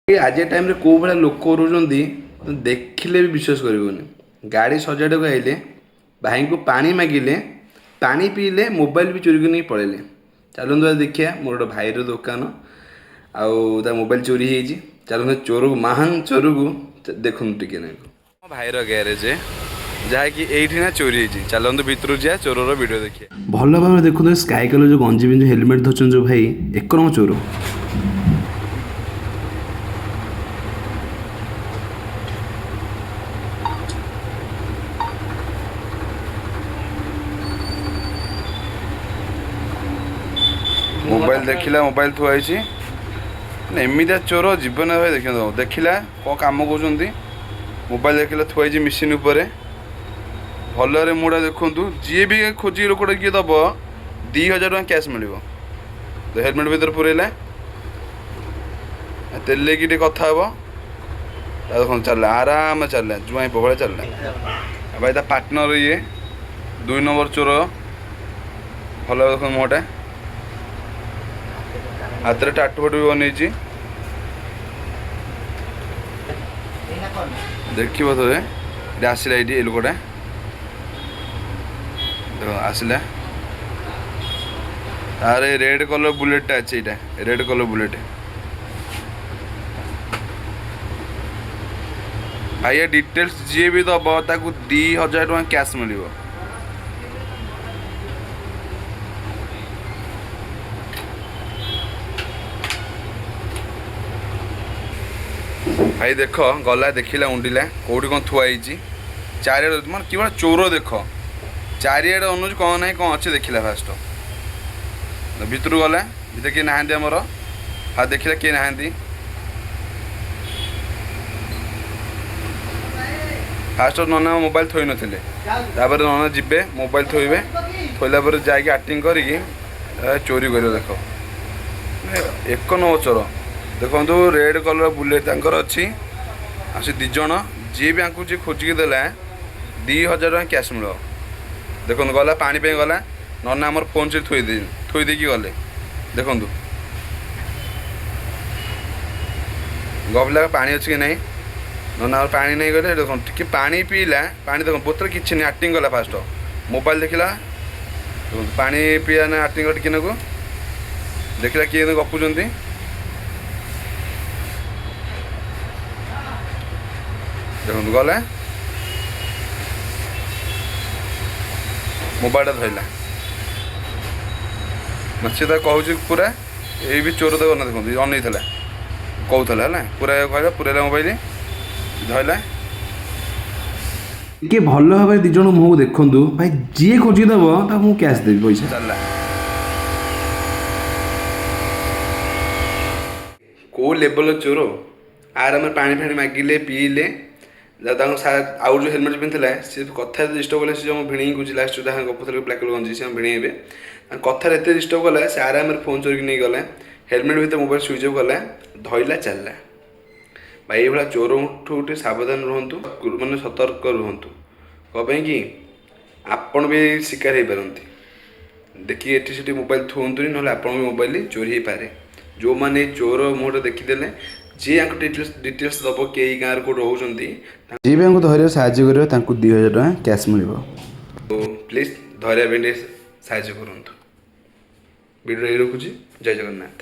आज टाइम रे को भाया लोक रोचंती देखिले भी विश्वास करिवनी। गाड़ी सजाड़क आइले भाई को पानी मागिले पानी पीले मोबाइल भी चोरी नहीं पड़ेले। चलते आज देखिए मोर गोटे भाईर दुकान आउ मोबाइल चोरी होती। चलते चोर महान चोर को देखु टे ना भाईर ग्यारेज जहाँकि एठी ना चोरी होती। चलते भितर जा चोर वीडियो देखिए। भल भाव देखते स्काई कलर जो गंजी पिंधि हेलमेट धरछन जो भाई एक नंबर चोर। मोबाइल देखला मोबाइल थुआई एमती चोर जीवन भाई देखला कौन कम कर मोबाइल देखला थुआई मेसीन भलरे मुड़ा देखु जी भी खोजी लोकटा किए दब 2000 टका कैश मिल हेलमेट भर पूरेला तेल कि कथा हे चल आराम चल जुआई पभा चल भाई पार्टनर ये 2 नंबर चोर भल देख मोटा हाथ में टाटू फाटू भी बन देखिए थे आसला ये लोकटा देख आसला तार रेड कलर बुलेटा अच्छे यहाँ रेड कलर बुलेट भाई डिटेल्स जी भी दब ताकू 2000 टका कैश मिल भाई देख गला देखला उंडिला कौटी कौन थुआई चारिड़े मतलब कि चोर देख चारिड़े अनुज कौन ना कौन अच्छे देखला फास्ट भितर गला भितर किए नहांती आमर हाँ देखला किए नहांती फास्ट नना मोबाइल थोई नथिले तापर नना जिबे मोबाइल थोइबे थोइला पर जाके एक्टिंग करिकी चोरी कर देख एक नंबर चोर देखो रेड कलर बुलेट अच्छी आस दिज जी भी आपको जी खोजिकी देला 2000 टका कैश मिल देखो गला पानी पे गला नना आमर फोन से थोई देकी गले देखु गबला पानी अच्छी कि नहीं नना पानी नहीं गले देख टी पानी पीला पानी देख बोतल किसी नहीं एक्टिंग गला फास्ट मोबाइल देखला पानी पीला ना एक्टिंग टिके नाकू देखला किए गपुंट देखो गला मोबाइल धरला सी कहूँ पूरा ये भी चोर देख ना देखो अन कहला है पूरा कहला पूरा मोबाइल धरला के भल भाव दिज मुँह देखु भाई जी खोजी दब कैश देवी पैसा चलला को लेवल चोर आराम पानी फाणी मागिले पीले आउ जो हेलमेट पिंधला सी कथा डिस्टर्ब कले से भिणी गुजी लास्ट जहाँ गपुल ब्लाक गंजी से भिणे कथार एत डिस्टर्ब कला से आराम फोन चोरी नहीं गला हेलमेट भर मोबाइल स्विच ऑफ कला धरला चलला भाई ये चोर ठूटे सावधान रुहतु मैंने सतर्क रुहतु कहीं कि आपण भी शिकार हो पारती देखिए ये मोबाइल थुंतुनी ना आप मोबाइल चोरी हो पारे जो मैंने चोर मुहर देखीदे जी डिटेल्स दब कई गाँव कौट रोचे जी भी धर साहय कर 2000 टका कैश मिल तो प्लीज धरने साहय करूँ वीडियो रखुची जय जगन्नाथ।